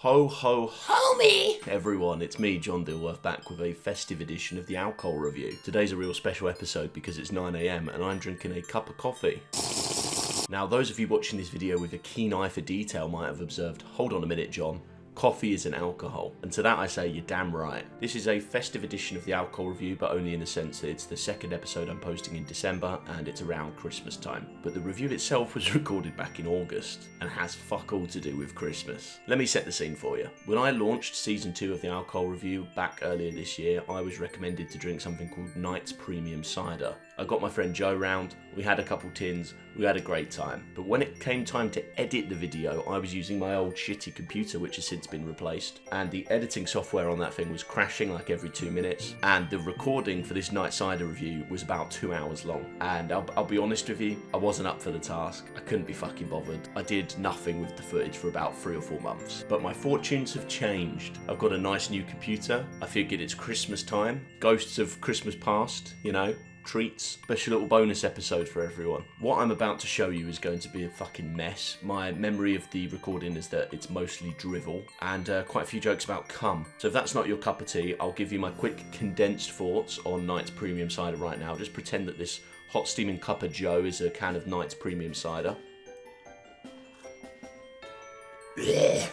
Ho ho homie! Everyone, it's me, John Dilworth, back with a festive edition of the alcohol review. Today's a real special episode because it's 9 AM and I'm drinking a cup of coffee. Now, those of you watching this video with a keen eye for detail might have observed, hold on a minute, John. Coffee is an alcohol. And to that I say, you're damn right. This is a festive edition of the alcohol review, but only in the sense that it's the second episode I'm posting in December and it's around Christmas time. But the review itself was recorded back in August and has fuck all to do with Christmas. Let me set the scene for you. When I launched season 2 of the alcohol review back earlier this year, I was recommended to drink something called Knight's Premium Cider. I got my friend Joe round, we had a couple tins, we had a great time. But when it came time to edit the video, I was using my old shitty computer, which has since been replaced, and the editing software on that thing was crashing like every 2 minutes, and the recording for this Night Cider review was about 2 hours long. And I'll be honest with you, I wasn't up for the task. I couldn't be fucking bothered. I did nothing with the footage for about 3 or 4 months. But my fortunes have changed. I've got a nice new computer. I figured it's Christmas time. Ghosts of Christmas past, you know. Treats, special little bonus episode for everyone. What I'm about to show you is going to be a fucking mess. My memory of the recording is that it's mostly drivel and quite a few jokes about cum. So if that's not your cup of tea, I'll give you my quick condensed thoughts on Knight's Premium Cider right now. Just pretend that this hot steaming cup of joe is a can of Knight's Premium Cider. Blech.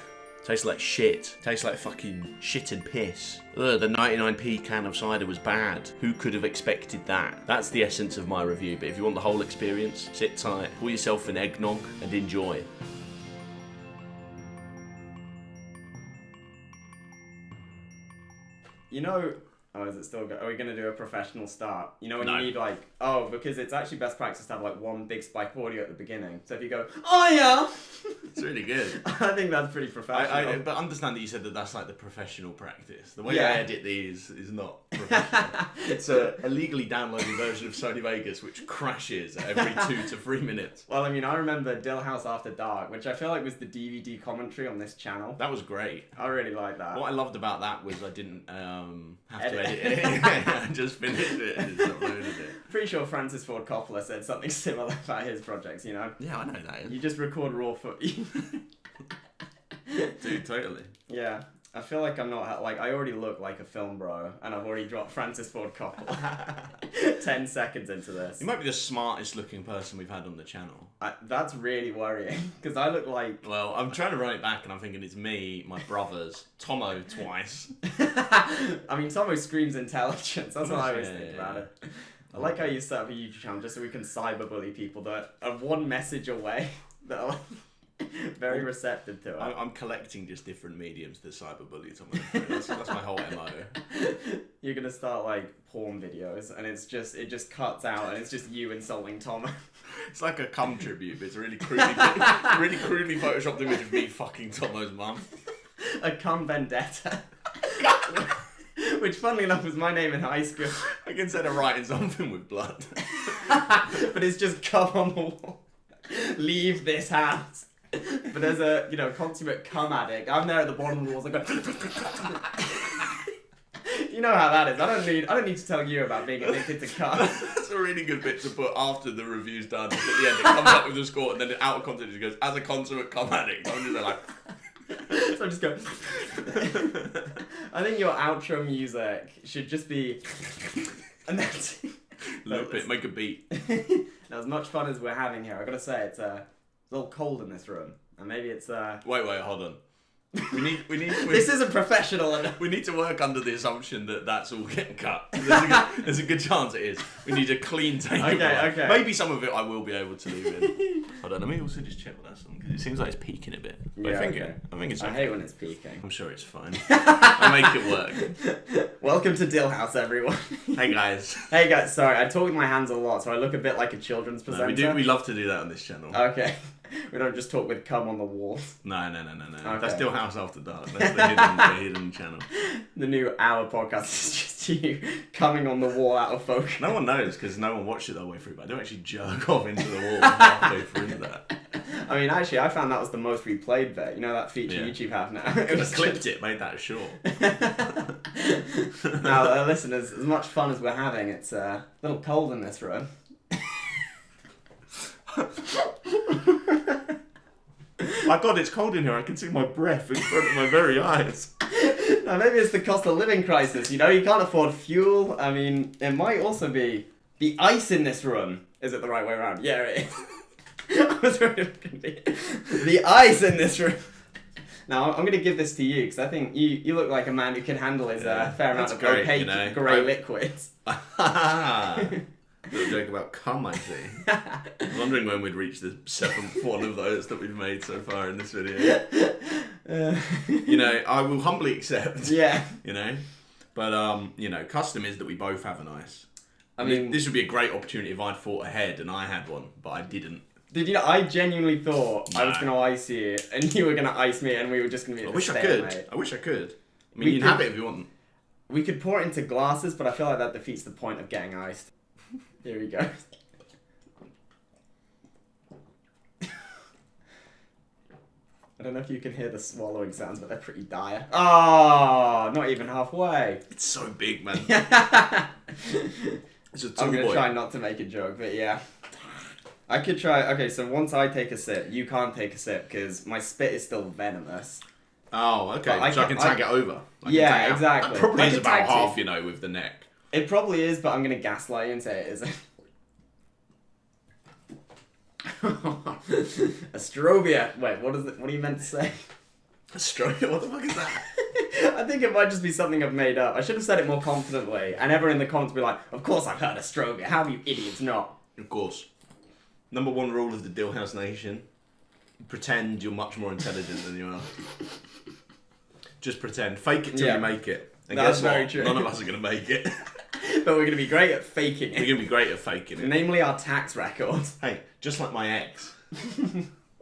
Tastes like shit. Tastes like fucking shit and piss. Ugh, the 99p can of cider was bad. Who could have expected that? That's the essence of my review, but if you want the whole experience, sit tight, pour yourself an eggnog, and enjoy. You know, is it still are we going to do a professional start? You know when No. you need because it's actually best practice to have like one big spike audio at the beginning. So if you go, oh yeah! It's really good. I think that's pretty professional. But understand that you said that that's like the professional practice. The way Yeah. I edit these is not professional. It's a illegally downloaded version of Sony Vegas which crashes every 2 to 3 minutes. Well, I mean, I remember Dill House After Dark, which I feel like was the DVD commentary on this channel. That was great. I really like that. What I loved about that was I didn't have to edit it. I just finished it and just uploaded it. Pretty sure Francis Ford Coppola said something similar about his projects, you know? Yeah, I know that. You just record raw footage. Dude, totally. Yeah. I feel like I'm not, I already look like a film bro, and I've already dropped Francis Ford Coppola 10 seconds into this. You might be the smartest looking person we've had on the channel. That's really worrying, because I look like... Well, I'm trying to run it back and I'm thinking it's me, my brothers, Tomo twice. I mean, Tomo screams intelligence, that's what I always think about it. I like how you set up a YouTube channel just so we can cyberbully people that are one message away, that are very receptive to it. I'm collecting just different mediums that cyberbully Tomo. That's my whole MO. You're gonna start like porn videos, and it just cuts out, and it's just you insulting Tomo. It's like a cum tribute, but it's a really crudely photoshopped image of me fucking Tomo's mum. A cum vendetta. Which, funnily enough, was my name in high school. I consider writing something with blood. But it's just cum on the wall. Leave this house. But there's a, consummate cum addict. I'm there at the bottom of the walls. I go. You know how that is. I don't need to tell you about being addicted to cum. That's a really good bit to put after the review's done. At the end, it comes up with the score, and then out of context, it goes, as a consummate cum addict. I'm just like. So I just go. I think your outro music should just be. And that's. Loop it, make a beat. Now, as much fun as we're having here, I gotta say it's a little cold in this room, and maybe it's Wait, hold on. We need. This isn't professional enough. We need to work under the assumption that that's all getting cut. There's a good chance it is. We need a clean take. Okay. Maybe some of it I will be able to leave in. Hold on, let me also just check what that's on, because it seems like it's peaking a bit. But Yeah, I think it's okay. I hate when it's peaking. I'm sure it's fine. I'll make it work. Welcome to Dill House, everyone. Hey guys. Hey guys, sorry, I talk with my hands a lot, so I look a bit like a children's presenter. No, we love to do that on this channel. Okay. We don't just talk with cum on the walls. No. Okay. That's still House After Dark. That's the hidden channel. The new hour podcast is just you coming on the wall out of focus. No one knows because no one watched it the whole way through, but I do actually jerk off into the wall halfway through that. I mean, actually, I found that was the most replayed bit. You know that feature YouTube have now? It was clipped it, made that short. Now, listeners, as much fun as we're having, it's a little cold in this room. My God, it's cold in here. I can see my breath in front of my very eyes. Now, maybe it's the cost of living crisis. You know, you can't afford fuel. I mean, it might also be the ice in this room. Is it the right way around? Yeah, it is. I was worried it was going to be the ice in this room. Now, I'm going to give this to you because I think you look like a man who can handle his fair amount of opaque grey liquids. Little joke about cum, I see. I was wondering when we'd reach the 7th one of those that we've made so far in this video. You know, I will humbly accept. Yeah. You know, but you know, custom is that we both have an ice. I mean, this would be a great opportunity if I'd fought ahead and I had one, but I didn't. Did you know, I genuinely thought I was going to ice you and you were going to ice me and we were just going to be I wish I could. I wish I could. I mean, you can have it if you want. We could pour it into glasses, but I feel like that defeats the point of getting iced. Here we go. I don't know if you can hear the swallowing sounds, but they're pretty dire. Oh, not even halfway. It's so big, man. It's a I'm going to try not to make a joke, but yeah. I could try. Okay, so once I take a sip, you can't take a sip because my spit is still venomous. Oh, okay. So I can tag it over. Yeah, exactly. That probably is about half, you know, with the neck. It probably is, but I'm going to gaslight you and say it isn't. Astrobia. Wait, what is it? What are you meant to say? Astrobia? What the fuck is that? I think it might just be something I've made up. I should have said it more confidently, and everyone in the comments will be like, "Of course I've heard Astrobia. How have you idiots not?" Of course. Number one rule of the Dillhouse Nation: pretend you're much more intelligent than you are. Just pretend. Fake it till you make it. And that's guess what? very true. None of us are going to make it. But we're going to be great at faking it. We're going to be great at faking it. Namely our tax records. Hey, just like my ex.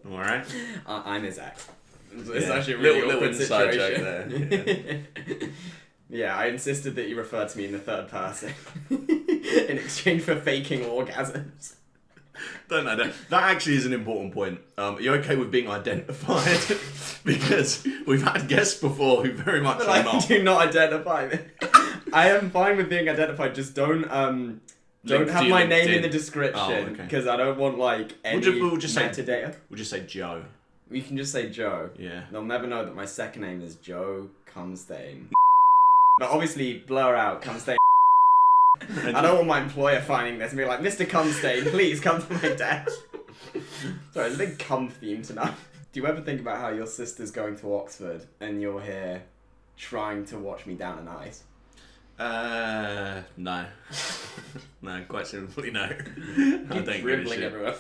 Alright? I'm his ex. It's actually a really little awkward inside situation. joke there. Yeah, I insisted that you refer to me in the third person. In exchange for faking orgasms. Don't know. That actually is an important point. Are you okay with being identified? Because we've had guests before who very much are not. Do not identify me. I am fine with being identified. Just don't have my name in the description because I don't want like any we'll just metadata. We'll just say Joe. We can just say Joe. Yeah. They'll never know that my second name is Joe Cumstain. But obviously blur out Cumstain. I don't want my employer finding this and be like, Mr. Cumstain, please come to my desk. Sorry, there's a big cum theme tonight. Do you ever think about how your sister's going to Oxford and you're here trying to watch me down on ice? No. No, quite simply no. I don't give a shit. Everywhere.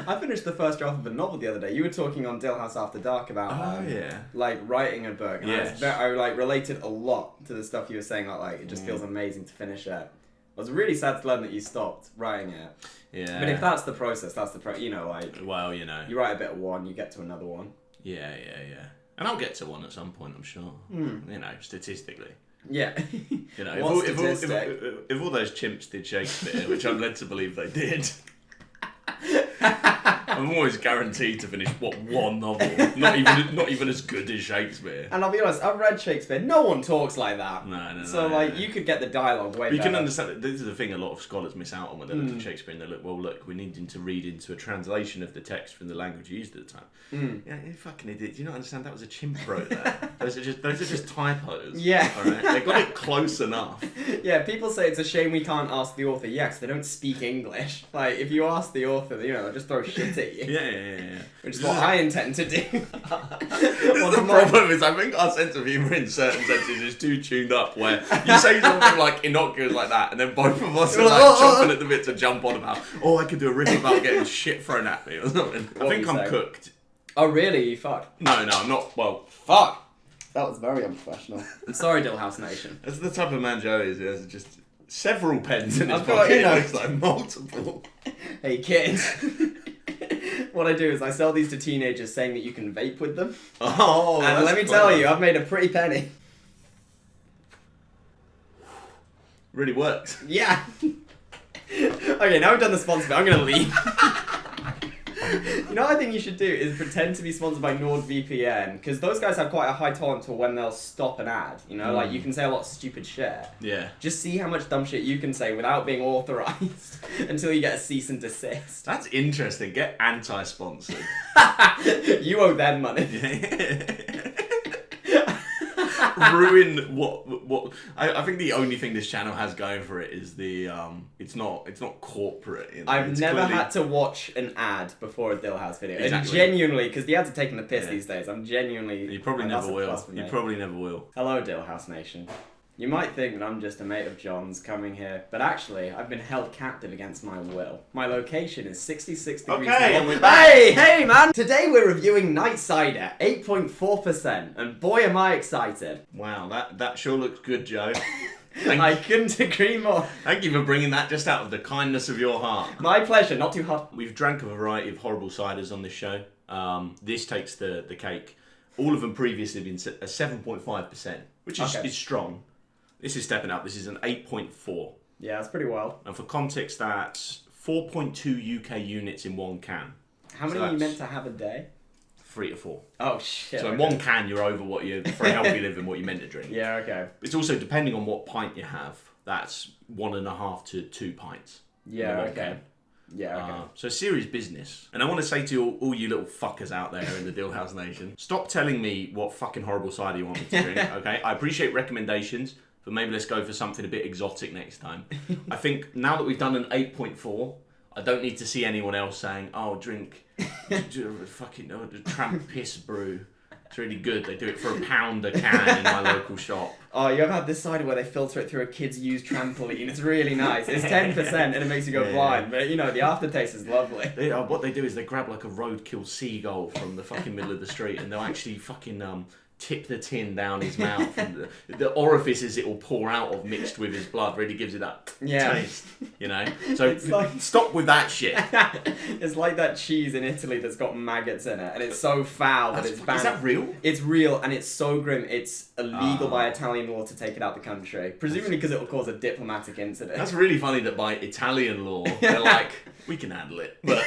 I finished the first draft of a novel the other day. You were talking on Dillhouse After Dark about like writing a book, and I like related a lot to the stuff you were saying. Like it just feels amazing to finish it. I was really sad to learn that you stopped writing it. Yeah. But if that's the process, that's the you know, like. Well, you know. You write a bit of one, you get to another one. Yeah. And I'll get to one at some point, I'm sure. You know, statistically. Yeah. You know, if all those chimps did Shakespeare, which I'm led to believe they did, I'm always guaranteed to finish one novel. Not even as good as Shakespeare. And I'll be honest, I've read Shakespeare. No one talks like that. No. So you could get the dialogue way better. You can understand that this is the thing a lot of scholars miss out on when they look at Shakespeare and they look, well, look, we need to read into a translation of the text from the language used at the time. Yeah, you fucking idiot. Do you not understand that was a chimp wrote that? Those are just typos. Yeah. All right? They got it close enough. Yeah, people say it's a shame we can't ask the author. Yes, they don't speak English. Like, if you ask the author, you know, they'll just throw shit at you. Yeah. Which is what I intend to do. The problem is, I think our sense of humour in certain senses is too tuned up where you say something like innocuous like that and then both of us are like chomping at the bit to jump on about, I could do a riff about getting shit thrown at me or something. I think I'm cooked. Oh really? Fuck. No, I'm not. Well, fuck. That was very unprofessional. I'm sorry, Dillhouse Nation. That's the type of man Joe is. He has just several pens in his pocket. It looks like multiple. Hey kids. What I do is I sell these to teenagers saying that you can vape with them. Oh, and let me tell you, I've made a pretty penny. Really works. Yeah. Okay, now we've done the sponsor bit. I'm going to leave. You know what I think you should do is pretend to be sponsored by NordVPN, because those guys have quite a high tolerance for when they'll stop an ad. You know, like you can say a lot of stupid shit. Yeah. Just see how much dumb shit you can say without being authorized until you get a cease and desist. That's interesting. Get anti-sponsored. You owe them money. Ruin what I think the only thing this channel has going for it is the it's not corporate. You know? I've it's never clearly... had to watch an ad before a Dillhouse video. Exactly. And genuinely, because the ads are taking the piss these days, I'm genuinely... You probably never will. You probably never will. Hello, Dillhouse Nation. You might think that I'm just a mate of John's coming here, but actually, I've been held captive against my will. My location is 66 degrees north. Hey, man! Today we're reviewing Night Cider, 8.4%, and boy am I excited. Wow, that sure looks good, Joe. I couldn't agree more. Thank you for bringing that just out of the kindness of your heart. My pleasure, not too hot. We've drank a variety of horrible ciders on this show. This takes the cake. All of them previously have been a 7.5%, which is strong. This is stepping up. This is an 8.4. Yeah, that's pretty well. And for context, that's 4.2 UK units in one can. How many are you meant to have a day? 3 to 4. Oh, shit. So in one can, you're over what you for a healthy living, what you meant to drink. Yeah, okay. It's also, depending on what pint you have, that's 1.5 to 2 pints. Yeah, okay. Yeah, okay. So serious business. And I want to say to all you little fuckers out there in the Dillhouse Nation, stop telling me what fucking horrible cider you want me to drink, okay? I appreciate recommendations, but maybe let's go for something a bit exotic next time. I think now that we've done an 8.4, I don't need to see anyone else saying, oh, drink fucking tramp piss brew. It's really good. They do it for £1 a can in my local shop. Oh, you ever had this cider where they filter it through a kid's used trampoline? It's really nice. It's 10% and it makes you go blind, but you know, the aftertaste is lovely. What they do is they grab like a roadkill seagull from the fucking middle of the street and they'll actually fucking tip the tin down his mouth and the orifices it will pour out of mixed with his blood really gives it that taste, you know? So stop with that shit. It's like that cheese in Italy that's got maggots in it and it's so foul that it's banned. Is that real? It's real and it's so grim. It's illegal by Italian law to take it out the country. Presumably because it will cause a diplomatic incident. That's really funny that by Italian law, they're like, we can handle it, but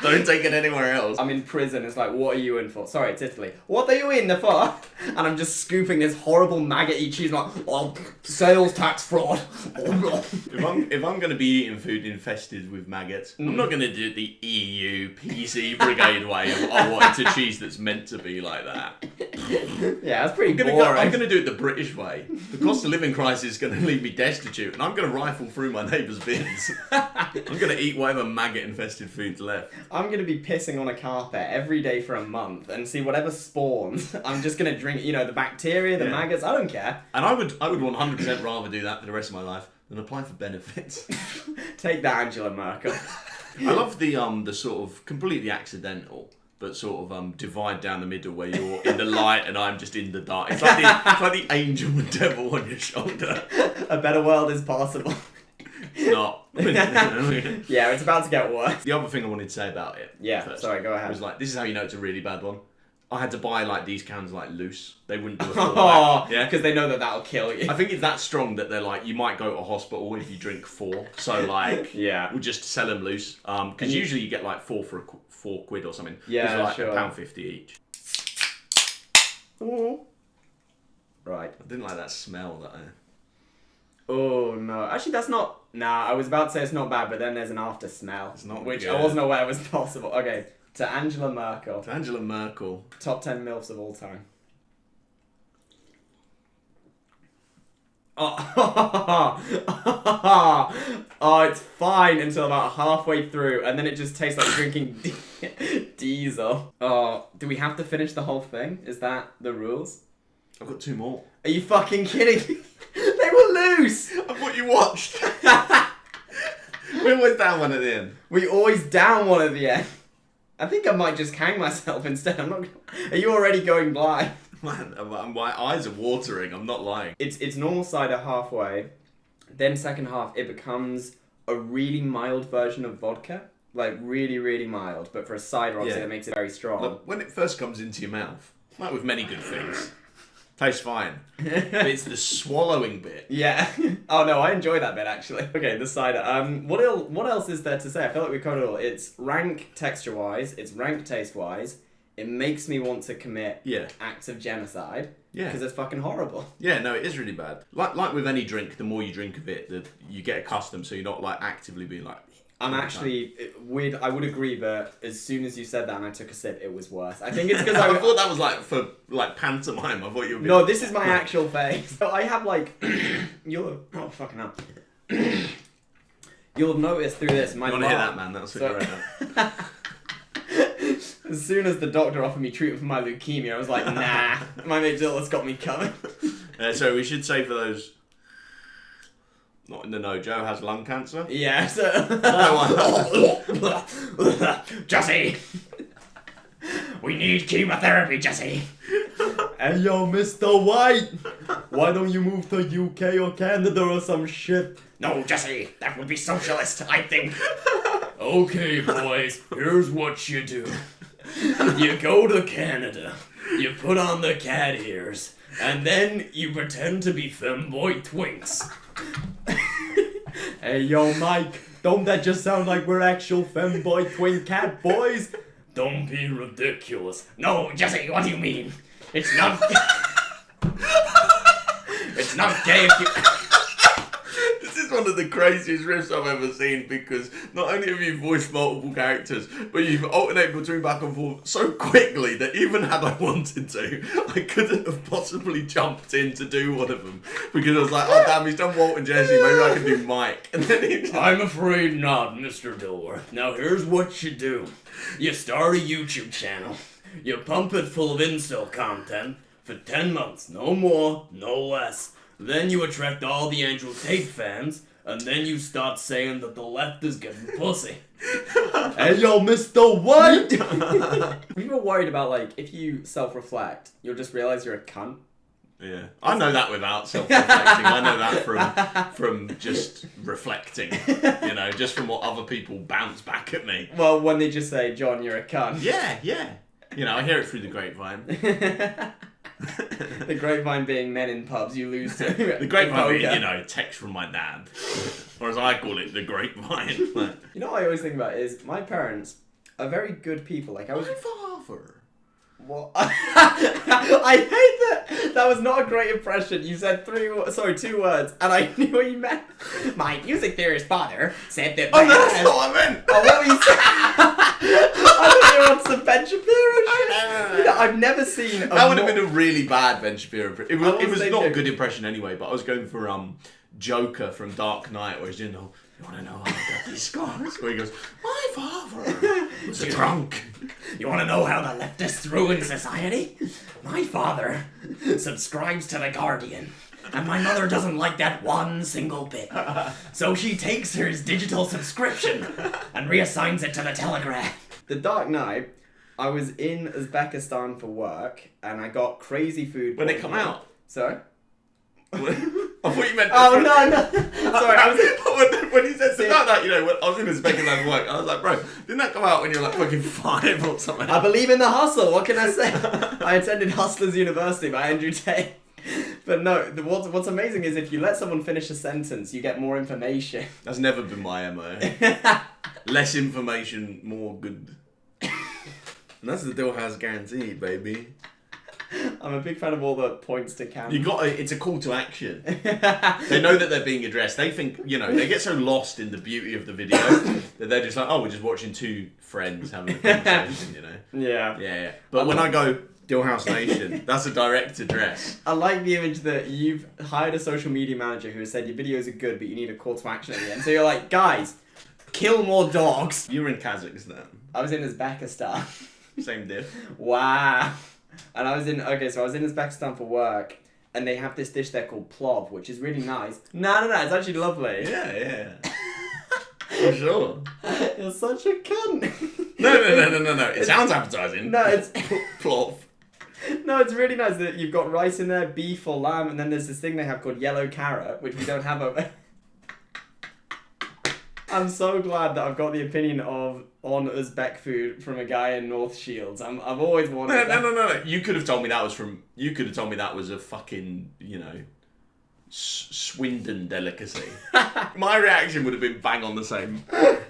don't take it anywhere else. I'm in prison, it's like, what are you in for? Sorry, it's Italy. What are you in for? And I'm just scooping this horrible maggoty cheese, like, oh, sales tax fraud. If I'm going to be eating food infested with maggots, I'm not going to do it the EU PC brigade way of, oh, what, it's a cheese that's meant to be like that. Yeah, that's pretty boring. I'm going to do it the British way. The cost of living crisis is going to leave me destitute, and I'm going to rifle through my neighbour's bins. I'm going to eat whatever maggot-infested food's left. I'm going to be pissing on a carpet every day for a month and see whatever spawns. I'm just going to drink, you know, the bacteria, the maggots, I don't care. And I would 100% rather do that for the rest of my life than apply for benefits. Take that, Angela Merkel. I love the sort of completely accidental, but sort of divide down the middle where you're in the light and I'm just in the dark. It's like the angel and devil on your shoulder. A better world is possible. It's not. Yeah, it's about to get worse. The other thing I wanted to say about it. Yeah, first, sorry, go ahead. Was like, this is how you know it's a really bad one. I had to buy like these cans like loose. They wouldn't do a full pack. Yeah, because they know that that'll kill you. I think it's that strong that they're like, you might go to hospital if you drink 4. So like, yeah, we'll just sell them loose. Because usually you get like 4 for £4 or something. Yeah, it's like sure. £1.50 each. Ooh. Right. I didn't like that smell that. Oh no! Actually, that's not. Nah, I was about to say it's not bad, but then there's an after smell, which good. I wasn't aware was possible. Okay, to Angela Merkel. To Angela Merkel. Top 10 MILFs of all time. Oh, it's fine until about halfway through, and then it just tastes like drinking diesel. Oh, do we have to finish the whole thing? Is that the rules? I've got 2 more. Are you fucking kidding me? They were loose! I thought you watched. We always down one at the end. We always down one at the end. I think I might just hang myself instead. I'm not. Are you already going blind? Man, my eyes are watering. I'm not lying. It's normal cider halfway. Then second half, it becomes a really mild version of vodka. Like really, really mild. But for a cider, obviously, that makes it very strong. Look, when it first comes into your mouth, like with many good things, Tastes fine. But it's the swallowing bit. Yeah. Oh no, I enjoy that bit actually. Okay, the cider. What else is there to say? I feel like we covered it all. It's rank texture-wise. It's rank taste-wise. It makes me want to commit acts of genocide. Yeah. Because it's fucking horrible. Yeah, no, it is really bad. Like with any drink, the more you drink of it, you get accustomed, so you're not like actively being like... I'm actually weird. I would agree, but as soon as you said that and I took a sip, it was worse. I think it's because I thought that was like for like pantomime. I thought you were. No, this is my actual face. So I have like, fucking hell. You'll have noticed through this. My you want to hear that, man? That's right now. As soon as the doctor offered me treatment for my leukemia, I was like, nah. My mate Zill's got me coming. So we should say for those. Not in the know, Joe has lung cancer? Yeah, so... Jesse! We need chemotherapy, Jesse! Hey yo, Mr. White! Why don't you move to UK or Canada or some shit? No, Jesse, that would be socialist, I think. Okay, boys, here's what you do. You go to Canada, you put on the cat ears, and then you pretend to be femboy twinks. Hey yo, Mike, don't that just sound like we're actual femboy twin cat boys? Don't be ridiculous. No, Jesse, what do you mean? It's not... It's not gay if you... This is one of the craziest riffs I've ever seen, because not only have you voiced multiple characters, but you've alternated between back and forth so quickly that even had I wanted to, I couldn't have possibly jumped in to do one of them. Because I was like, oh damn, he's done Walt and Jesse, maybe I can do Mike. And then I'm afraid not, Mr. Dilworth. Now here's what you do. You start a YouTube channel. You pump it full of incel content for 10 months. No more, no less. Then you attract all the Andrew Tate fans, and then you start saying that the left is getting pussy. Hey yo, Mr. White! We were worried about, like, if you self-reflect, you'll just realise you're a cunt. Yeah. I know that without self-reflecting. I know that from just reflecting. You know, just from what other people bounce back at me. Well, when they just say, John, you're a cunt. Yeah. You know, I hear it through the grapevine. The grapevine being men in pubs you lose to. The grapevine being, you know, text from my dad. Or as I call it, the grapevine. You know what I always think about is my parents are very good people. Like I was... My father. What? I hate that. That was not a great impression. You said 2 words, and I knew what you meant. My music theorist father said that. Oh, that's not what I meant. Oh, what were you saying? I thought you were on some Ben Shapiro shit. You know, I've never seen. That would have been a really bad Ben Shapiro. It was not a good impression anyway. But I was going for Joker from Dark Knight, where he's doing the. You want to know how I got these scars? Where he goes, my father was a drunk. You want to know how the leftists ruin society? My father subscribes to The Guardian, and my mother doesn't like that one single bit. So she takes her digital subscription and reassigns it to The Telegraph. The Dark Knight, I was in Uzbekistan for work, and I got crazy food. When it come out? Sorry? I thought you meant... Oh, no. Sorry, when you said something like that, you know, when I was in Uzbekistan for work, I was like, bro, didn't that come out when you were like fucking 5 or something? I believe in the hustle, what can I say? I attended Hustlers University by Andrew Tate. But no, what's amazing is if you let someone finish a sentence, you get more information. That's never been my MO. Less information, more good. And that's the deal has guaranteed, baby. I'm a big fan of all the points to count. It's a call to action. They know that they're being addressed. They think, you know, they get so lost in the beauty of the video that they're just like, oh, we're just watching 2 friends having a conversation, you know? Yeah. But when I go, Dillhouse Nation, that's a direct address. I like the image that you've hired a social media manager who has said your videos are good, but you need a call to action at the end. So you're like, guys, kill more dogs. You were in Kazakhstan. I was in Uzbekistan. Same diff. Wow. And I was in Uzbekistan for work, and they have this dish there called plov, which is really nice. No, it's actually lovely. Yeah. For sure. You're such a cunt. No. It sounds appetizing. No, it's... Plov. No, it's really nice that you've got rice in there, beef or lamb, and then there's this thing they have called yellow carrot, which we don't have over... I'm so glad that I've got the opinion on Uzbek food from a guy in North Shields. I've always wanted that. No. You could have told me that was a fucking, Swindon delicacy. My reaction would have been bang on the same.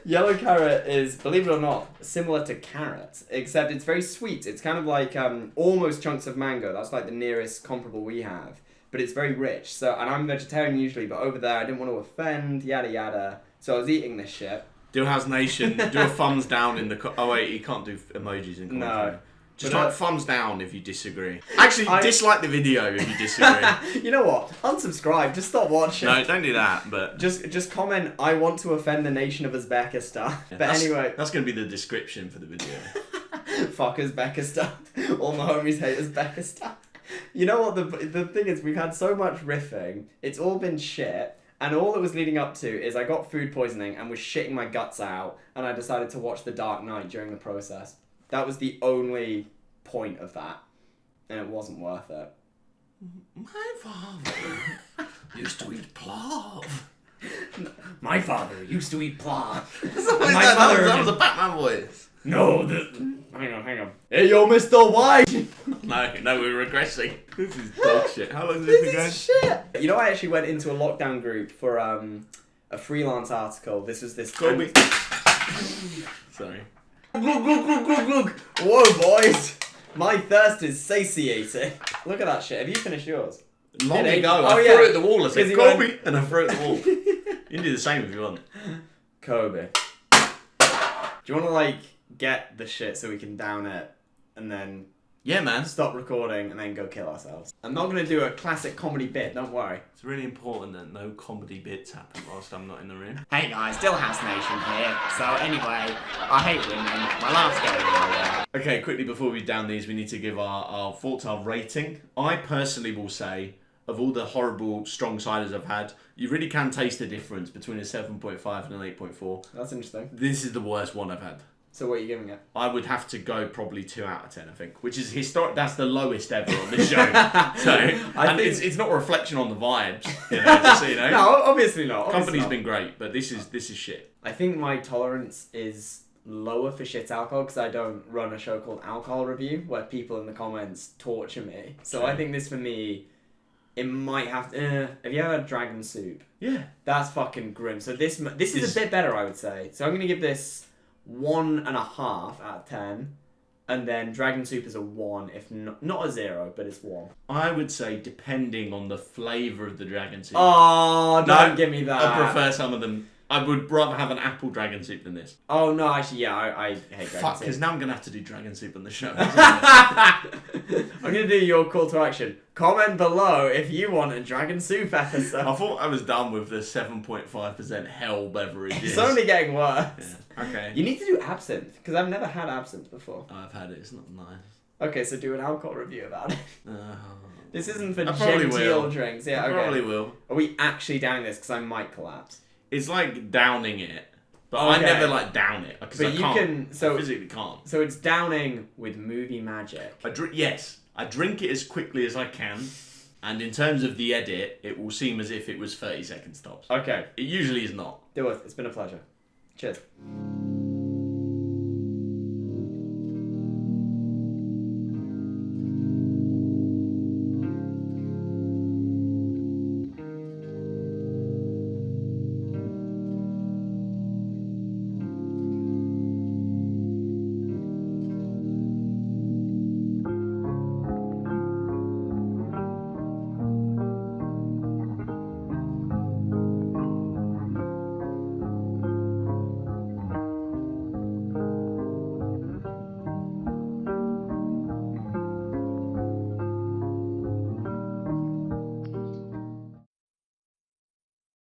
Yellow carrot is, believe it or not, similar to carrot, except it's very sweet. It's kind of like almost chunks of mango. That's like the nearest comparable we have. But it's very rich. So, and I'm vegetarian usually, but over there I didn't want to offend, yada yada. So I was eating this shit. Dillhouse Nation, do a thumbs down in the... Oh wait, you can't do emojis in commentary. No. Just like thumbs down if you disagree. Actually, dislike the video if you disagree. You know what? Unsubscribe. Just stop watching. No, don't do that. But just comment. I want to offend the nation of Uzbekistan. Yeah, but anyway, that's going to be the description for the video. Fuck Uzbekistan. All my homies hate Uzbekistan. You know what? The thing is, we've had so much riffing. It's all been shit. And all it was leading up to is I got food poisoning and was shitting my guts out. And I decided to watch The Dark Knight during the process. That was the only point of that, and it wasn't worth it. My father used to eat plov. My father used to eat plov. That was a Batman voice. No, hang on. Hey, yo, Mr. White! No, we're regressing. This is dog shit. How long has this been going? Shit! You know, I actually went into a lockdown group for a freelance article. This was this... Sorry. Glug. Whoa, boys! My thirst is satiated. Look at that shit. Have you finished yours? Long ago. I threw it at the wall. I said, Kobe! And I threw it at the wall. You can do the same if you want. Kobe. Do you want to, get the shit so we can down it and then... Yeah, man. Stop recording and then go kill ourselves. I'm not going to do a classic comedy bit, don't worry. It's really important that no comedy bits happen whilst I'm not in the room. Hey guys, Dillhouse Nation here. So anyway, I hate women. My laugh's getting nowhere. Okay, quickly before we down these, we need to give our thoughts, our rating. I personally will say, of all the horrible strong ciders I've had, you really can taste the difference between a 7.5 and an 8.4. That's interesting. This is the worst one I've had. So what are you giving it? I would have to go probably 2 out of 10, I think, which is historic. That's the lowest ever on this show. So, I think it's not a reflection on the vibes, just so you know. No, obviously not. Company's been great, but this is shit. I think my tolerance is lower for shit alcohol because I don't run a show called Alcohol Review where people in the comments torture me. So I think this for me, it might have to... have you ever had dragon soup? Yeah. That's fucking grim. So this is a bit better, I would say. So I'm going to give this 1.5 out of 10, and then dragon soup is a 1, if not a 0, but it's 1. I would say depending on the flavour of the dragon soup. Oh, don't give me that. I prefer some of them. I would rather have an apple dragon soup than this. Oh no, actually, yeah, I hate dragon soup. Fuck, because now I'm gonna have to do dragon soup on the show. I'm gonna do your call to action. Comment below if you want a dragon soup episode. I thought I was done with the 7.5% hell beverages. It's only getting worse. Yeah. Okay. You need to do absinthe because I've never had absinthe before. I've had it. It's not nice. Okay, so do an alcohol review about it. This isn't for probably genteel will. drinks. Yeah, okay. Probably will. Are we actually downing this? Because I might collapse. It's like downing it, but Okay. I never down it because I physically can't. So it's downing with movie magic. I drink it as quickly as I can, and in terms of the edit, it will seem as if it was 30-second stops. Okay. It usually is not. Dilworth, it's been a pleasure. Cheers.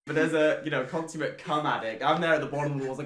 But there's a, consummate cum addict. I'm there at the bottom of the walls,